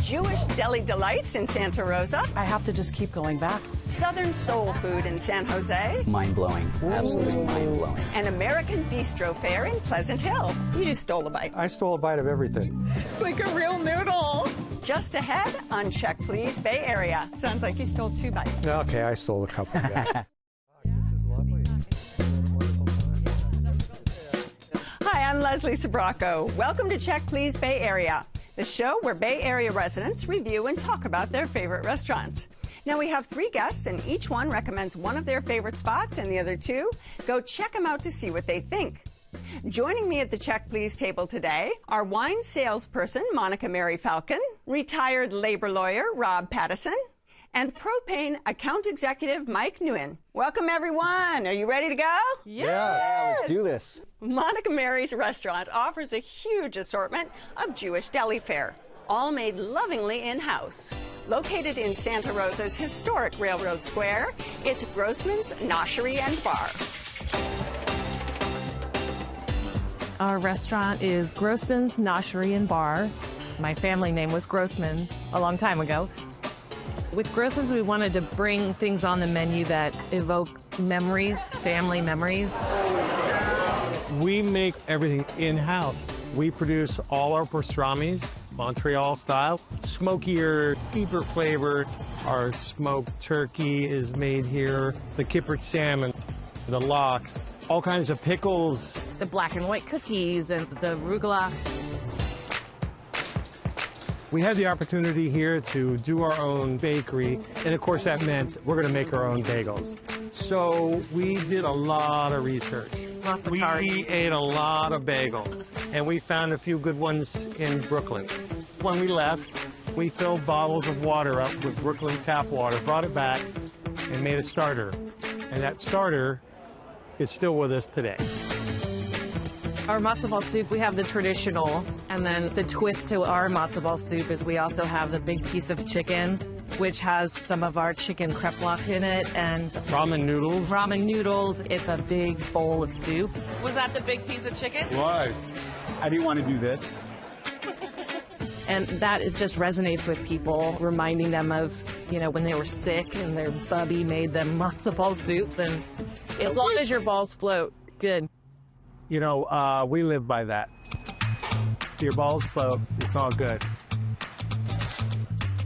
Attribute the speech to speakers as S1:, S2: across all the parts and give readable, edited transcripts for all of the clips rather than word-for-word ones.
S1: Jewish deli delights in Santa Rosa.
S2: I have to just keep going back.
S1: Southern soul food in San Jose.
S3: Mind-blowing, absolutely mind-blowing.
S1: An American bistro fare in Pleasant Hill. You just stole a bite.
S4: I stole a bite of everything.
S1: It's like a real noodle. Just ahead on Check Please Bay Area. Sounds like you stole 2 bites.
S4: Okay, I stole a couple, yeah. This is lovely.
S1: Hi, I'm Leslie Sabraco. Welcome to Check Please Bay Area, the show where Bay Area residents review and talk about their favorite restaurants. Now, we have 3 guests, and each one recommends one of their favorite spots, and the other 2 go check them out to see what they think. Joining me at the Check Please table today are wine salesperson Monica Mary Falcon, retired labor lawyer Rob Pattison, and propane account executive Mike Nguyen. Welcome, everyone. Are you ready to go?
S3: Yeah, let's do this.
S1: Monica Mary's restaurant offers a huge assortment of Jewish deli fare, all made lovingly in-house. Located in Santa Rosa's historic Railroad Square, it's Grossman's Noshery and Bar.
S5: Our restaurant is Grossman's Noshery and Bar. My family name was Grossman a long time ago. With Grossman's, we wanted to bring things on the menu that evoke memories, family memories.
S4: We make everything in-house. We produce all our pastrami's, Montreal style, smokier, deeper flavor. Our smoked turkey is made here, the kippered salmon, the lox, all kinds of pickles.
S5: The black and white cookies and the arugula.
S4: We had the opportunity here to do our own bakery, and of course that meant we're going to make our own bagels. So we did a lot of research.
S5: Lots of
S4: we
S5: carbs.
S4: ate a lot of bagels, and we found a few good ones in Brooklyn. When we left, we filled bottles of water up with Brooklyn tap water, brought it back, and made a starter. And that starter is still with us today.
S5: Our matzo ball soup, we have the traditional, and then the twist to our matzo ball soup is we also have the big piece of chicken, which has some of our chicken kreplach in it, and
S4: Ramen noodles.
S5: ramen noodles. It's a big bowl of soup.
S6: Was that the big piece of chicken?
S7: Was. How do you want to do this?
S5: And that it just resonates with people, reminding them of, you know, when they were sick and their bubby made them matzo ball soup. And as long as your balls float, good.
S4: You know, we live by that. If your balls float, it's all good.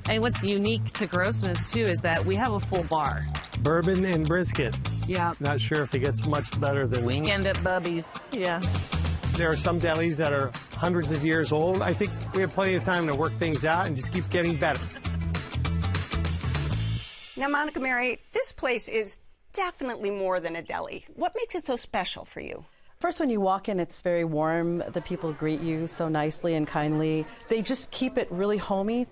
S5: And what's unique to Grossman's, too, is that we have a full bar.
S4: Bourbon and brisket.
S5: Yeah.
S4: Not sure if it gets much better than...
S5: Weekend at Bubby's. Yeah.
S4: There are some delis that are hundreds of years old. I think we have plenty of time to work things out and just keep getting better.
S1: Now, Monica Mary, this place is definitely more than a deli. What makes it so special for you?
S2: First, when you walk in, it's very warm. The people greet you so nicely and kindly. They just keep it really homey.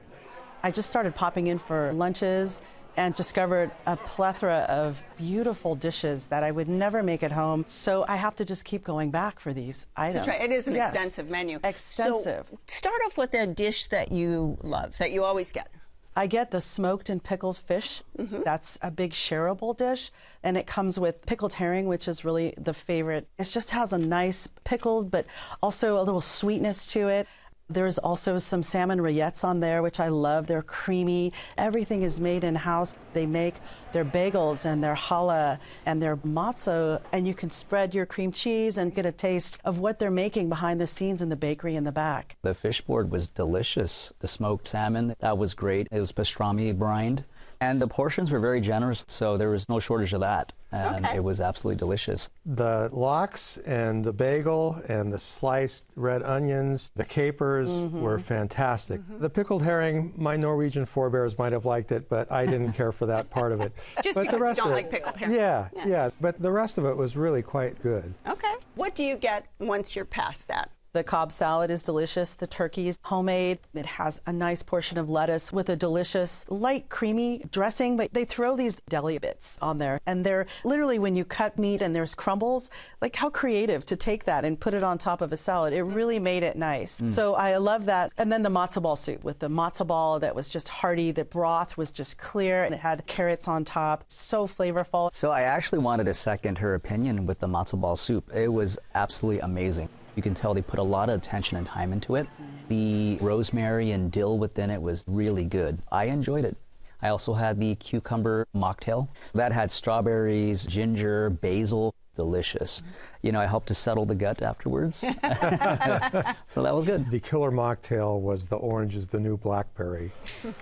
S2: I just started popping in for lunches and discovered a plethora of beautiful dishes that I would never make at home. So I have to just keep going back for these items.
S1: That's right. It is an
S2: Yes.
S1: extensive menu.
S2: Extensive.
S1: So start off with a dish that you love, that you always get.
S2: I get the smoked and pickled fish. That's a big shareable dish. And it comes with pickled herring, which is really the favorite. It just has a nice pickled, but also a little sweetness to it. There's also some salmon rillettes on there, which I love. They're creamy. Everything is made in-house. They make their bagels and their challah and their matzo, and you can spread your cream cheese and get a taste of what they're making behind the scenes in the bakery in the back.
S3: The fish board was delicious. The smoked salmon, that was great. It was pastrami brined. And the portions were very generous, so there was no shortage of that. And It was absolutely delicious.
S4: The lox and the bagel and the sliced red onions, the capers were fantastic. The pickled herring, my Norwegian forebears might have liked it, but I didn't care for that part of it.
S1: Just
S4: but
S1: because
S4: the rest
S1: you don't
S4: of it,
S1: like pickled herring.
S4: Yeah. But the rest of it was really quite good.
S1: Okay. What do you get once you're past that?
S2: The Cobb salad is delicious. The turkey is homemade. It has a nice portion of lettuce with a delicious, light, creamy dressing, but they throw these deli bits on there. And they're literally, when you cut meat and there's crumbles, like how creative to take that and put it on top of a salad. It really made it nice. So I love that. And then the matzo ball soup with the matzo ball that was just hearty. The broth was just clear and it had carrots on top. So flavorful.
S3: So I actually wanted to second her opinion with the matzo ball soup. It was absolutely amazing. You can tell they put a lot of attention and time into it. The rosemary and dill within it was really good. I enjoyed it. I also had the cucumber mocktail. That had strawberries, ginger, basil. Delicious. You know, I helped to settle the gut afterwards. So that was good.
S4: The killer mocktail was the orange is the new blackberry.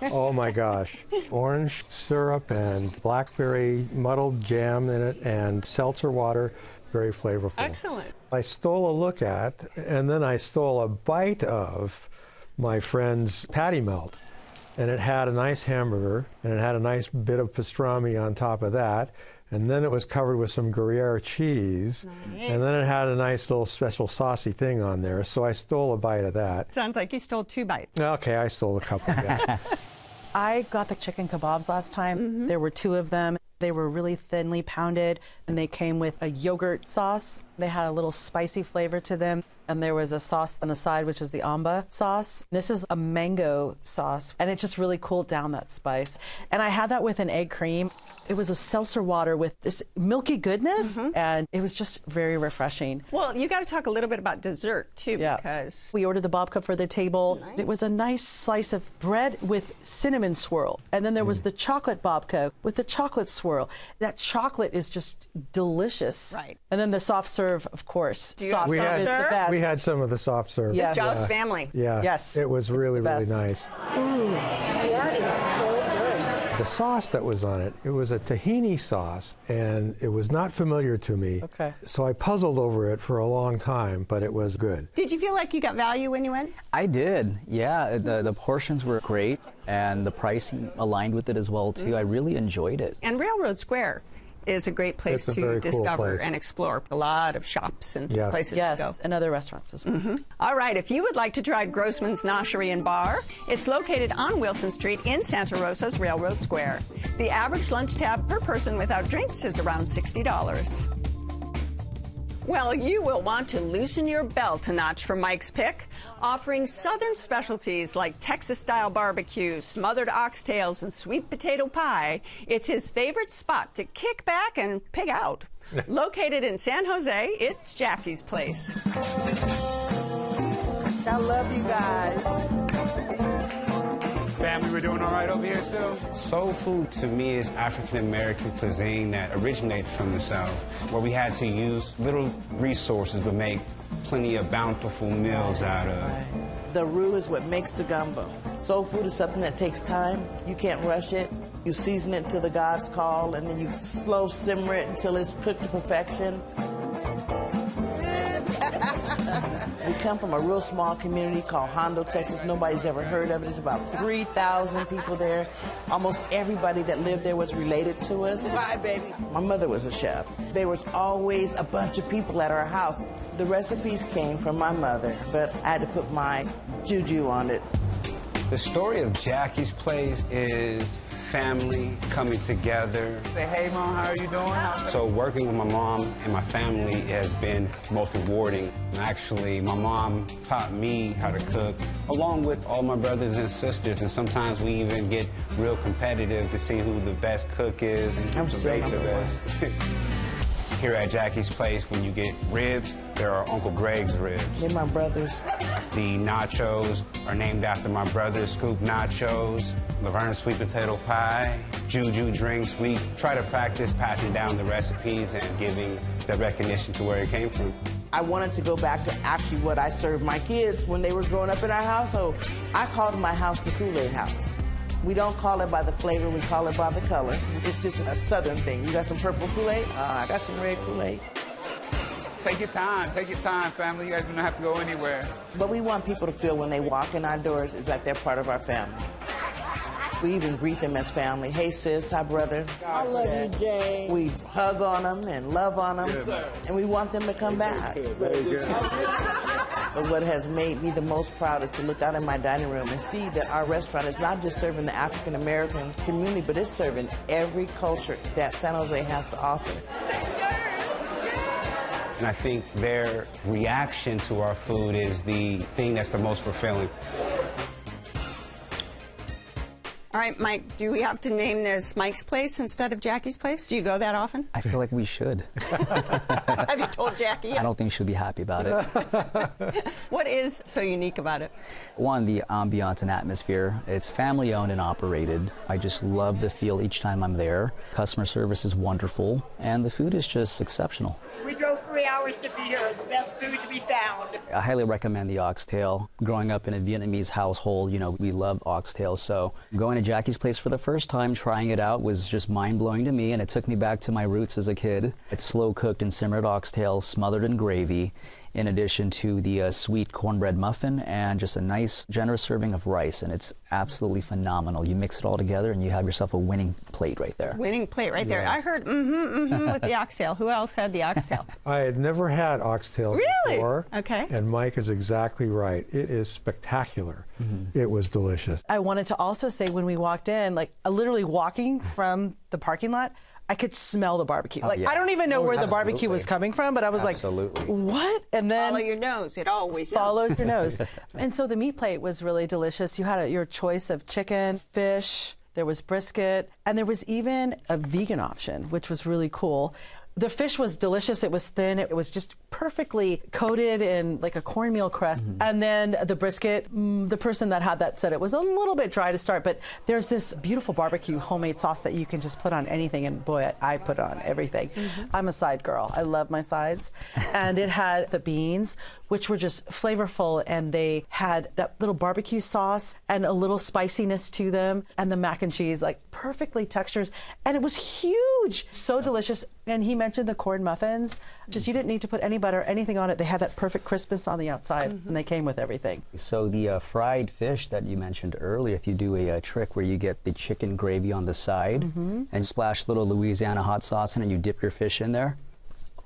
S4: Oh my gosh. Orange syrup and blackberry muddled jam in it and seltzer water. Very flavorful.
S1: Excellent.
S4: I stole a look at, and then I stole a bite of my friend's patty melt. And it had a nice hamburger, and it had a nice bit of pastrami on top of that. And then it was covered with some Gruyere cheese. Nice. And then it had a nice little special saucy thing on there. So I stole a bite of that.
S1: Sounds like you stole 2 bites.
S4: Okay, I stole a couple, yeah.
S2: I got the chicken kebabs last time. There were 2 of them. They were really thinly pounded, and they came with a yogurt sauce. They had a little spicy flavor to them. And there was a sauce on the side, which is the amba sauce. This is a mango sauce, and it just really cooled down that spice. And I had that with an egg cream. It was a seltzer water with this milky goodness, and it was just very refreshing.
S1: Well, you got to talk a little bit about dessert, too, because...
S2: We ordered the babka for the table. Nice. It was a nice slice of bread with cinnamon swirl. And then there was the chocolate babka with the chocolate swirl. That chocolate is just delicious.
S1: Right.
S2: And then the soft serve, of course. Soft
S4: We
S2: serve
S4: had-
S2: is the best.
S4: We had some of the soft serve.
S2: Yes.
S1: Joe's family.
S4: Yeah.
S2: Yes.
S4: It was really, really nice.
S2: That is so good.
S4: The sauce that was on it, it was a tahini sauce, and it was not familiar to me.
S2: Okay.
S4: So I puzzled over it for a long time, but it was good.
S1: Did you feel like you got value when you went?
S3: I did, yeah. The portions were great, and the pricing aligned with it as well, too. I really enjoyed it.
S1: And Railroad Square is a great place
S4: It's a very
S1: to
S4: cool
S1: discover
S4: place.
S1: and explore. A lot of shops and places to go.
S2: And other restaurants as well.
S1: All right, if you would like to try Grossman's Noshery and Bar, it's located on Wilson Street in Santa Rosa's Railroad Square. The average lunch tab per person without drinks is around $60. Well, you will want to loosen your belt a notch for Mike's Pick, offering southern specialties like Texas-style barbecue, smothered oxtails, and sweet potato pie. It's his favorite spot to kick back and pig out. Located in San Jose, it's Jackie's Place.
S8: I love you guys.
S7: Family, we're doing all right over here still? Soul food to me is African-American cuisine that originated from the South, where we had to use little resources but make plenty of bountiful meals out of.
S8: The roux is what makes the gumbo. Soul food is something that takes time. You can't rush it. You season it till the gods call, and then you slow simmer it until it's cooked to perfection. We come from a real small community called Hondo, Texas. Nobody's ever heard of it. There's about 3,000 people there. Almost everybody that lived there was related to us. Bye, baby. My mother was a chef. There was always a bunch of people at our house. The recipes came from my mother, but I had to put my juju on it.
S7: The story of Jackie's Place is family coming together. Say, hey, Mom, how are you doing? So working with my mom and my family has been most rewarding. Actually, my mom taught me how to cook, along with all my brothers and sisters, and sometimes we even get real competitive to see who the best cook is and who can bake the best. Here at Jackie's Place, when you get ribs, there are Uncle Greg's ribs.
S8: They're my brothers.
S7: The nachos are named after my brother's Scoop Nachos. Laverne's sweet potato pie, Juju drinks. We try to practice passing down the recipes and giving the recognition to where it came from.
S8: I wanted to go back to actually what I served my kids when they were growing up in our household. I called my house the Kool-Aid house. We don't call it by the flavor, we call it by the color. It's just a southern thing. You got some purple Kool-Aid? I got some red Kool-Aid.
S7: Take your time, family. You guys don't have to go anywhere.
S8: But we want people to feel when they walk in our doors is that they're part of our family. We even greet them as family. Hey, sis, hi, brother. I love you, Jane. We hug on them and love on them, and we want them to come back.
S7: Very good.
S8: But what has made me the most proud is to look out in my dining room and see that our restaurant is not just serving the African-American community, but it's serving every culture that San Jose has to offer.
S7: And I think their reaction to our food is the thing that's the most fulfilling.
S1: All right, Mike, do we have to name this Mike's Place instead of Jackie's Place? Do you go that often?
S3: I feel like we should.
S1: Have you told Jackie yet?
S3: I don't think she'll be happy about it.
S1: What is so unique about it?
S3: One, the ambiance and atmosphere. It's family owned and operated. I just love the feel each time I'm there. Customer service is wonderful, and the food is just exceptional.
S9: We drove 3 hours to be here. The best food to be found.
S3: I highly recommend the oxtail. Growing up in a Vietnamese household, we love oxtails. So going to Jackie's Place for the first time, trying it out, was just mind-blowing to me, and it took me back to my roots as a kid. It's slow-cooked and simmered oxtail, smothered in gravy, in addition to the sweet cornbread muffin and just a nice, generous serving of rice. And it's absolutely phenomenal. You mix it all together and you have yourself a winning plate right there.
S1: Winning plate right there. I heard with the oxtail. Who else had the oxtail?
S4: I had never had oxtail before.
S1: Okay.
S4: And Mike is exactly right. It is spectacular. It was delicious.
S2: I wanted to also say when we walked in, like literally walking from the parking lot, I could smell the barbecue. I don't even know where the barbecue was coming from, but I was like, what? And then
S1: follow your nose. It always
S2: follows your nose. And so the meat plate was really delicious. You had your choice of chicken, fish, there was brisket, and there was even a vegan option, which was really cool. The fish was delicious. It was thin. It was just perfectly coated in like a cornmeal crust. And then the brisket, the person that had that said it was a little bit dry to start, but there's this beautiful barbecue homemade sauce that you can just put on anything. And boy, I put on everything. I'm a side girl. I love my sides. And it had the beans, which were just flavorful. And they had that little barbecue sauce and a little spiciness to them. And the mac and cheese, like perfectly textures. And it was huge. So delicious. And he mentioned the corn muffins. Just you didn't need to put any butter, anything on it. They had that perfect crispness on the outside, and they came with everything.
S3: So the fried fish that you mentioned earlier, if you do a trick where you get the chicken gravy on the side and splash a little Louisiana hot sauce in it and you dip your fish in there,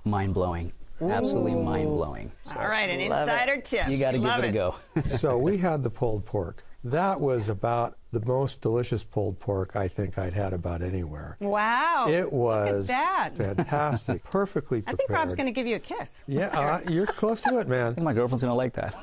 S3: mind-blowing. Absolutely mind-blowing. So,
S1: all right, an insider tip.
S3: You got to give it a go.
S4: So we had the pulled pork. That was about the most delicious pulled pork I think I'd had about anywhere.
S1: Wow.
S4: It was
S1: Look at that.
S4: fantastic, perfectly prepared.
S1: I think Rob's going to give you a kiss.
S4: Yeah, you're close to it, man.
S3: I think my girlfriend's going to like that.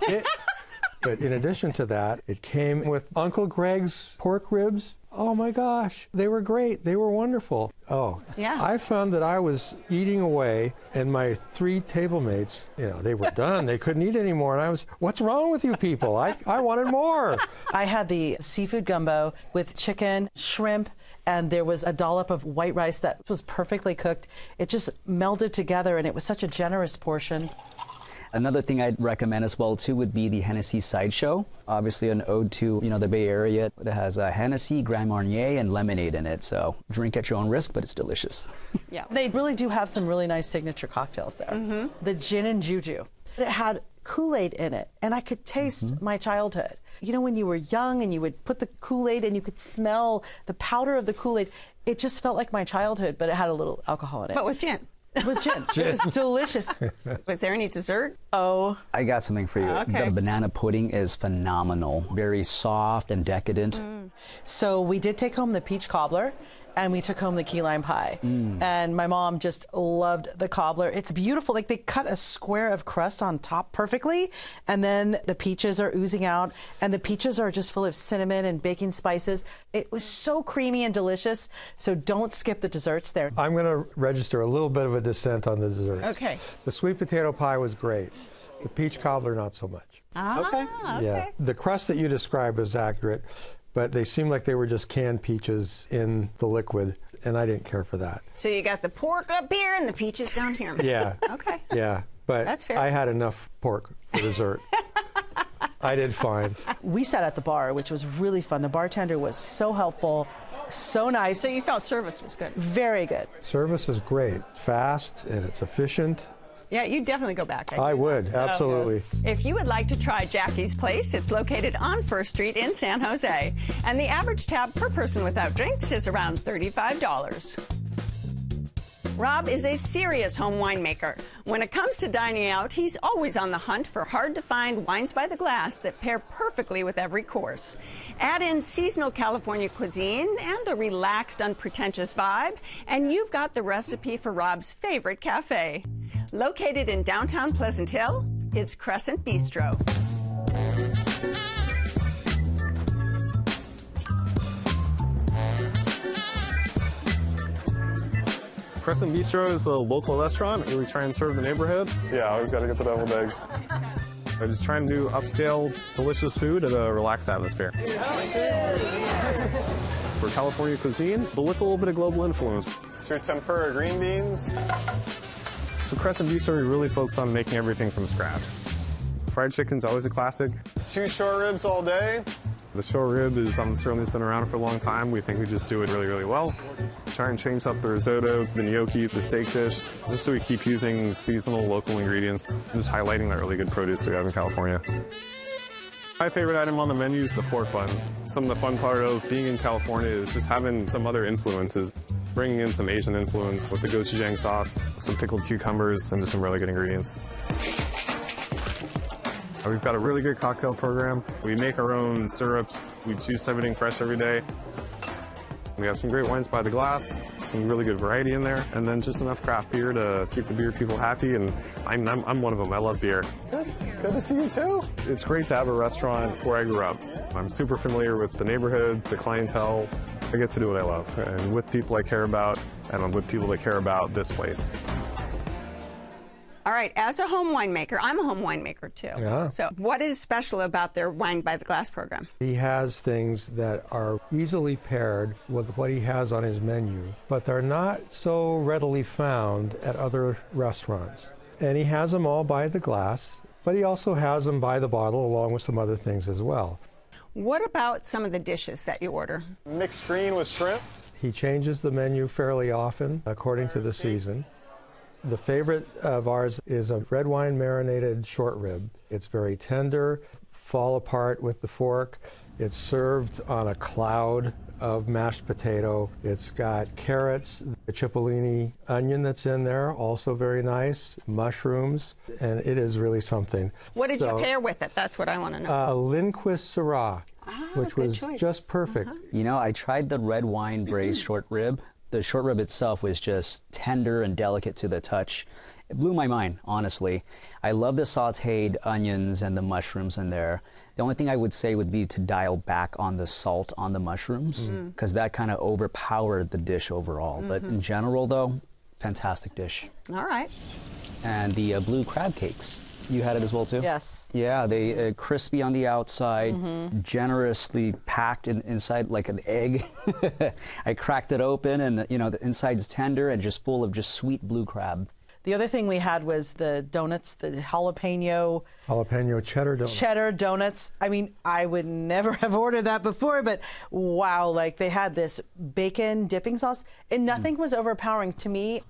S4: But in addition to that, it came with Uncle Greg's pork ribs. Oh my gosh, they were great. They were wonderful. Oh,
S1: yeah.
S4: I found that I was eating away, and my 3 table mates, they were done. They couldn't eat anymore. And I was, what's wrong with you people? I wanted more.
S2: I had the seafood gumbo with chicken, shrimp, and there was a dollop of white rice that was perfectly cooked. It just melded together, and it was such a generous portion.
S3: Another thing I'd recommend as well, too, would be the Hennessy Sideshow. Obviously an ode to, the Bay Area. It has Hennessy, Grand Marnier, and lemonade in it. So drink at your own risk, but it's delicious.
S2: Yeah. They really do have some really nice signature cocktails there. The gin and juju. It had Kool-Aid in it, and I could taste my childhood. When you were young and you would put the Kool-Aid and you could smell the powder of the Kool-Aid, it just felt like my childhood, but it had a little alcohol in it.
S1: But with gin.
S2: With gin. It was delicious.
S1: Was there any dessert?
S2: Oh.
S3: I got something for you.
S1: Okay.
S3: The banana pudding is phenomenal. Very soft and decadent.
S2: So we did take home the peach cobbler, and we took home the key lime pie. And my mom just loved the cobbler. It's beautiful. Like they cut a square of crust on top perfectly, and then the peaches are oozing out, and the peaches are just full of cinnamon and baking spices. It was so creamy and delicious, so don't skip the desserts there.
S4: I'm going to register a little bit of a dissent on the desserts.
S1: Okay.
S4: The sweet potato pie was great. The peach cobbler, not so much.
S1: Okay.
S4: Yeah. The crust that you described was accurate, but they seemed like they were just canned peaches in the liquid, and I didn't care for that.
S1: So you got the pork up here and the peaches down here.
S4: Yeah.
S1: Okay.
S4: Yeah, but
S1: That's fair.
S4: I had enough pork for dessert. I did fine.
S2: We sat at the bar, which was really fun. The bartender was so helpful, so nice.
S1: So you felt service was good?
S2: Very good.
S4: Service is great. Fast, and it's efficient.
S1: Yeah, you'd definitely go back.
S4: I would, absolutely.
S1: If you would like to try Jackie's Place, it's located on First Street in San Jose. And the average tab per person without drinks is around $35. Rob is a serious home winemaker. When it comes to dining out, he's always on the hunt for hard-to-find wines by the glass that pair perfectly with every course. Add in seasonal California cuisine and a relaxed, unpretentious vibe, and you've got the recipe for Rob's favorite cafe. Located in downtown Pleasant Hill, it's Crescent Bistro.
S4: Crescent Bistro is a local restaurant where we try and serve the neighborhood. Yeah, I always got to get the deviled eggs. I just try and do upscale, delicious food at a relaxed atmosphere. For California cuisine, but with a little bit of global influence. So your tempura green beans. So Crescent Bistro, we really focus on making everything from scratch. Fried chicken's always a classic. 2 short ribs all day. The short rib is certainly has been around for a long time. We think we just do it really, really well. Try and change up the risotto, the gnocchi, the steak dish, just so we keep using seasonal, local ingredients, and just highlighting that really good produce we have in California. My favorite item on the menu is the pork buns. Some of the fun part of being in California is just having some other influences, bringing in some Asian influence with the gochujang sauce, some pickled cucumbers, and just some really good ingredients. We've got a really good cocktail program. We make our own syrups. We juice everything fresh every day. We have some great wines by the glass, some really good variety in there, and then just enough craft beer to keep the beer people happy, and I'm one of them. I love beer. Good to see you too. It's great to have a restaurant where I grew up. I'm super familiar with the neighborhood, the clientele. I get to do what I love, and with people I care about, and I'm with people that care about this place.
S1: All right, as a home winemaker, I'm a home winemaker too.
S10: Yeah.
S1: So what is special about their Wine by the Glass program?
S10: He has things that are easily paired with what he has on his menu, but they're not so readily found at other restaurants. And he has them all by the glass, but he also has them by the bottle along with some other things as well.
S1: What about some of the dishes that you order?
S4: Mixed green with shrimp.
S10: He changes the menu fairly often according to the season. The favorite of ours is a red wine marinated short rib. It's very tender, fall apart with the fork. It's served on a cloud of mashed potato. It's got carrots, a cipollini onion that's in there, also very nice, mushrooms, and it is really something.
S1: What did you pair with it? That's what I want to know.
S10: A Lindquist Syrah, which was just perfect.
S3: You know, I tried the red wine braised short rib. The short rib itself was just tender and delicate to the touch. It blew my mind, honestly. I love the sautéed onions and the mushrooms in there. The only thing I would say would be to dial back on the salt on the mushrooms, because that kind of overpowered the dish overall. But in general, though, fantastic dish.
S1: All right.
S3: And the blue crab cakes. You had it as well, too?
S2: Yes.
S3: Yeah, they crispy on the outside, generously packed inside like an egg. I cracked it open, and you know the inside's tender and just full of just sweet blue crab.
S2: The other thing we had was the donuts, the jalapeno
S10: cheddar donuts.
S2: Cheddar donuts. I mean, I would never have ordered that before, but wow, like they had this bacon dipping sauce, and nothing was overpowering to me.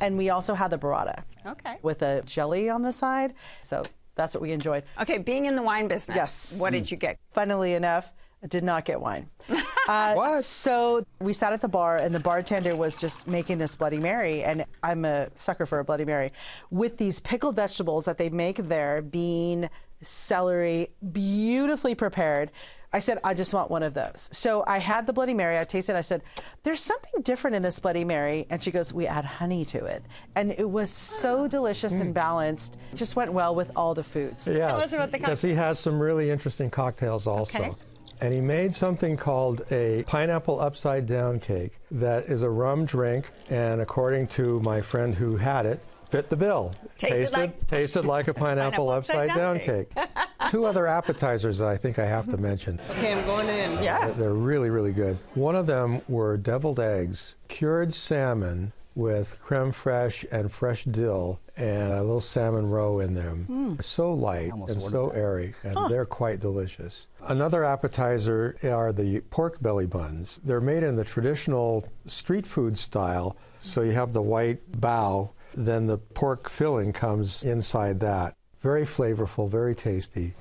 S2: And we also had the burrata.
S1: Okay.
S2: With a jelly on the side. So that's what we enjoyed.
S1: Okay, being in the wine business,
S2: yes.
S1: What did you get?
S2: Funnily enough, I did not get wine.
S10: What?
S2: So we sat at the bar, and the bartender was just making this Bloody Mary, and I'm a sucker for a Bloody Mary, with these pickled vegetables that they make there, bean, celery, beautifully prepared. I said, I just want one of those. So I had the Bloody Mary, I tasted it, I said, there's something different in this Bloody Mary. And she goes, we add honey to it. And it was so delicious and balanced. It just went well with all the foods.
S10: Yes, because he has some really interesting cocktails also. Okay. And he made something called a pineapple upside down cake that is a rum drink, and according to my friend who had it, fit the bill. Tasted like a pineapple upside down cake. 2 other appetizers that I think I have to mention.
S1: Okay, I'm going in. Yes.
S10: They're really, really good. One of them were deviled eggs, cured salmon with creme fraiche and fresh dill, and a little salmon roe in them. So light and so airy, and they're quite delicious. Another appetizer are the pork belly buns. They're made in the traditional street food style, so you have the white bao, then the pork filling comes inside that. Very flavorful, very tasty.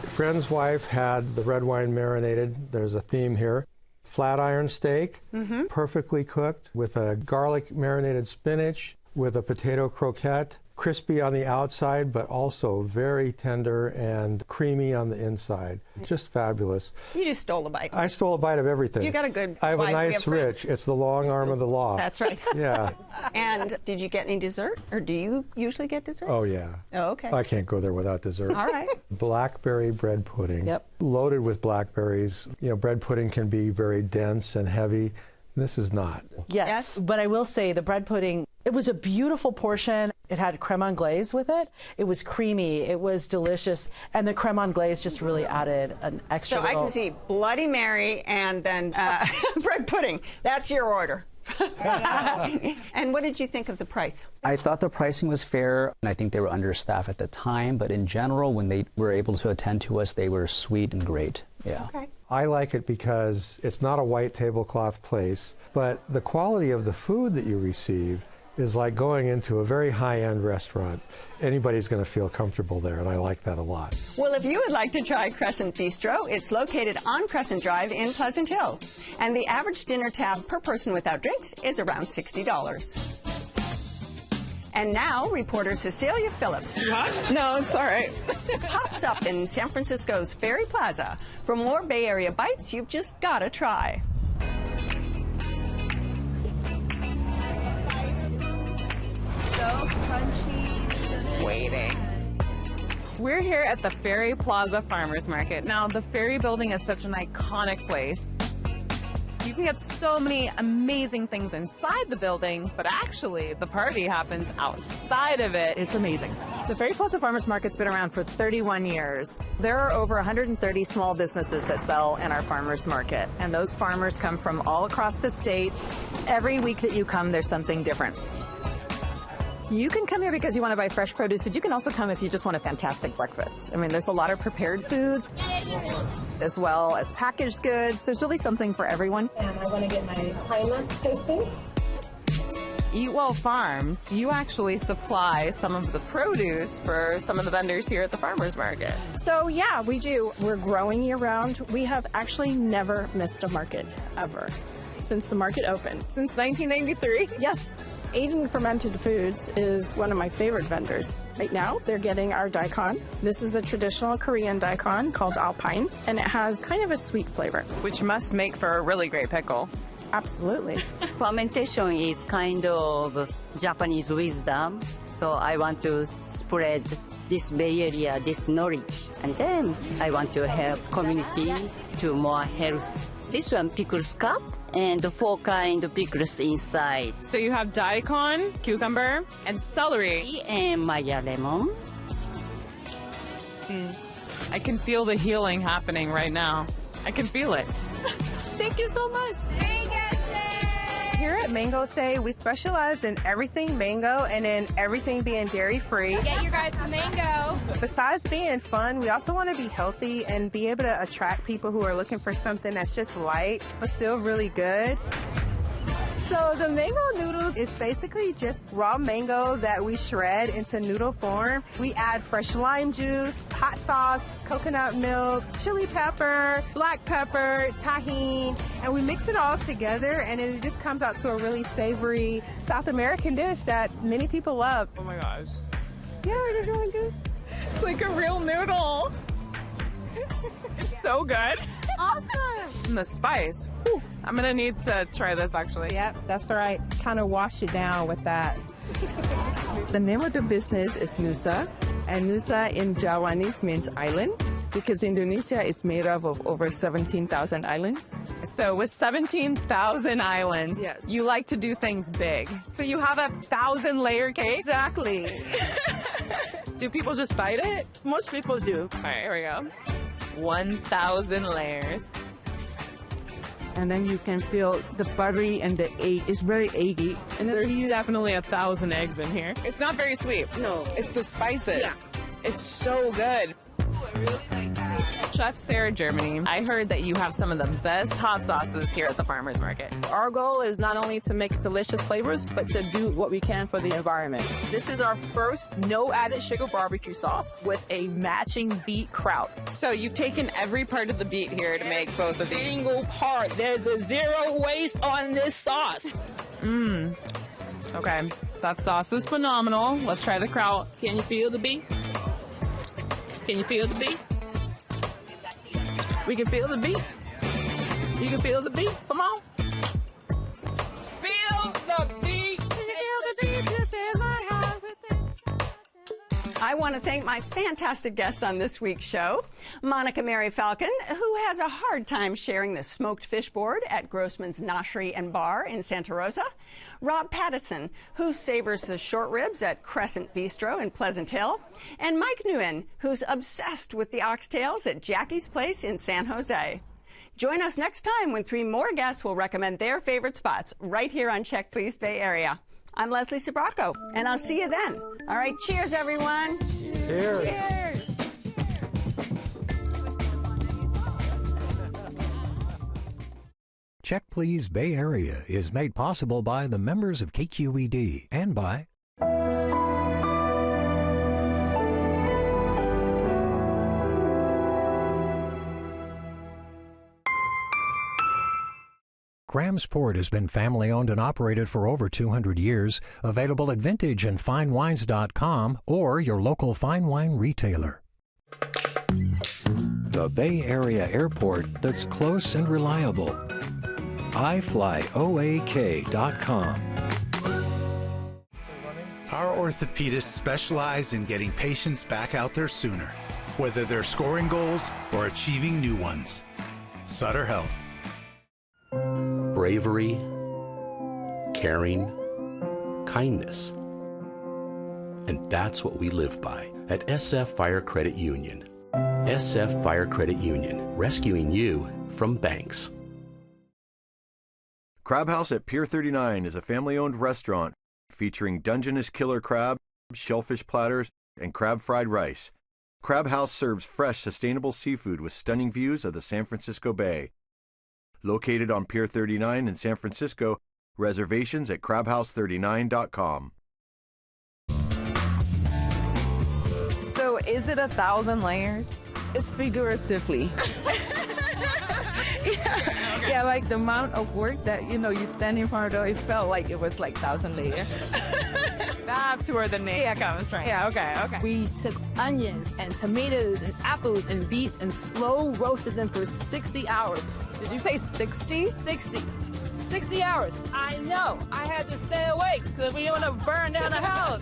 S10: Friend's wife had the red wine marinated. There's a theme here. Flat iron steak, perfectly cooked with a garlic marinated spinach, with a potato croquette, crispy on the outside, but also very tender and creamy on the inside. Just fabulous.
S1: You just stole a bite.
S10: I stole a bite of everything.
S1: You got a good
S10: I have a
S1: wife.
S10: nice rich. It's the long arm of the law.
S1: That's right.
S10: Yeah.
S1: And did you get any dessert? Or do you usually get dessert?
S10: Oh, yeah.
S1: Oh, okay.
S10: I can't go there without dessert.
S1: All right.
S10: Blackberry bread pudding.
S2: Yep.
S10: Loaded with blackberries. You know, bread pudding can be very dense and heavy. This is not.
S2: Yes, but I will say the bread pudding, it was a beautiful portion. It had creme anglaise with it. It was creamy. It was delicious. And the creme anglaise just really added an extra
S1: So I can see Bloody Mary and then bread pudding. That's your order. And what did you think of the price?
S3: I thought the pricing was fair, and I think they were understaffed at the time, but in general, when they were able to attend to us, they were sweet and great. Yeah.
S1: Okay.
S10: I like it because it's not a white tablecloth place, but the quality of the food that you receive is like going into a very high-end restaurant. Anybody's going to feel comfortable there, and I like that a lot.
S1: Well, if you would like to try Crescent Bistro, it's located on Crescent Drive in Pleasant Hill. And the average dinner tab per person without drinks is around $60. And now, reporter Cecilia Phillips.
S6: No, it's all right.
S1: Pops up in San Francisco's Ferry Plaza. For more Bay Area bites you've just got to try.
S6: So crunchy. Waiting. We're here at the Ferry Plaza Farmers Market. Now, the Ferry building is such an iconic place. You can get so many amazing things inside the building, but actually, the party happens outside of it. It's amazing.
S11: The Ferry Plaza Farmers Market's been around for 31 years. There are over 130 small businesses that sell in our farmers market, and those farmers come from all across the state. Every week that you come, there's something different. You can come here because you want to buy fresh produce, but you can also come if you just want a fantastic breakfast. I mean, there's a lot of prepared foods, as well as packaged goods. There's really something for everyone.
S12: And I want to get my pine nuts toasting.
S6: Eat Well Farms, you actually supply some of the produce for some of the vendors here at the farmers market.
S12: So yeah, we do. We're growing year round. We have actually never missed a market, ever, since the market opened.
S6: Since 1993?
S12: Yes. Aiden Fermented Foods is one of my favorite vendors. Right now, they're getting our daikon. This is a traditional Korean daikon called alpine, and it has kind of a sweet flavor.
S6: Which must make for a really great pickle.
S12: Absolutely.
S13: Fermentation is kind of Japanese wisdom, so I want to spread this Bay Area, this knowledge, and then I want to help community to more health. This one, pickles cup, and 4 kind of pickles inside.
S6: So you have daikon, cucumber, and celery.
S13: And Maya lemon.
S6: I can feel the healing happening right now. I can feel it. Thank you so much.
S14: Here at Mango Say, we specialize in everything mango and in everything being dairy-free.
S15: Get your guys some mango.
S14: Besides being fun, we also want to be healthy and be able to attract people who are looking for something that's just light, but still really good. So the mango noodles is basically just raw mango that we shred into noodle form. We add fresh lime juice, hot sauce, coconut milk, chili pepper, black pepper, tahini, and we mix it all together, and it just comes out to a really savory South American dish that many people love.
S6: Oh my gosh.
S14: Yeah, it is really good.
S6: It's like a real noodle. It's so good.
S14: Awesome.
S6: And the spice. Whew. I'm gonna need to try this actually.
S14: Yep, that's right. Kind of wash it down with that.
S16: The name of the business is Nusa, and Nusa in Javanese means island, because Indonesia is made up of over 17,000 islands.
S6: So with 17,000 islands,
S16: yes,
S6: you like to do things big. So you have a 1,000-layer cake?
S16: Exactly.
S6: Do people just bite it?
S16: Most people do.
S6: All right, here we go. 1,000 layers.
S16: And then you can feel the buttery and the egg. It's very eggy.
S6: And there's definitely 1,000 eggs in here. It's not very sweet.
S16: No.
S6: It's the spices.
S16: Yeah.
S6: It's so good. Ooh, I really like that. Chef Sarah Germany, I heard that you have some of the best hot sauces here at the farmers market.
S16: Our goal is not only to make delicious flavors, but to do what we can for the environment. This is our first no added sugar barbecue sauce with a matching beet kraut.
S6: So you've taken every part of the beet here to make both of these.
S16: Single part. There's a zero waste on this sauce.
S6: Okay, that sauce is phenomenal. Let's try the kraut.
S16: Can you feel the beet? Can you feel the beet? We can feel the beat. You can feel the beat. Come on.
S6: Feel the beat.
S16: Feel the beat.
S1: I want to thank my fantastic guests on this week's show. Monica Mary Falcon, who has a hard time sharing the smoked fish board at Grossman's Noshery and Bar in Santa Rosa. Rob Pattison, who savors the short ribs at Crescent Bistro in Pleasant Hill. And Mike Nguyen, who's obsessed with the oxtails at Jackie's Place in San Jose. Join us next time when 3 more guests will recommend their favorite spots right here on Check Please Bay Area. I'm Leslie Sabraco, and I'll see you then. All right, cheers, everyone.
S10: Cheers.
S1: Cheers.
S15: Check Please Bay Area is made possible by the members of KQED and by Graham's Port has been family-owned and operated for over 200 years, available at vintageandfinewines.com or your local fine wine retailer. The Bay Area airport that's close and reliable. iFlyOAK.com.
S17: Our orthopedists specialize in getting patients back out there sooner, whether they're scoring goals or achieving new ones. Sutter Health.
S18: Bravery, caring, kindness. And that's what we live by at SF Fire Credit Union. SF Fire Credit Union, rescuing you from banks.
S19: Crab House at Pier 39 is a family-owned restaurant featuring Dungeness killer crab, shellfish platters, and crab fried rice. Crab House serves fresh, sustainable seafood with stunning views of the San Francisco Bay. Located on Pier 39 in San Francisco, reservations at crabhouse39.com.
S6: So is it 1,000 layers? It's figuratively. Yeah, like the amount of work that, you stand in front of, it felt like it was like 1,000 layers. That's where the name comes from. Yeah, okay.
S16: We took onions and tomatoes and apples and beets and slow roasted them for 60 hours.
S6: Did you say 60?
S16: 60 hours. I know. I had to stay awake because we didn't want to burn down the house.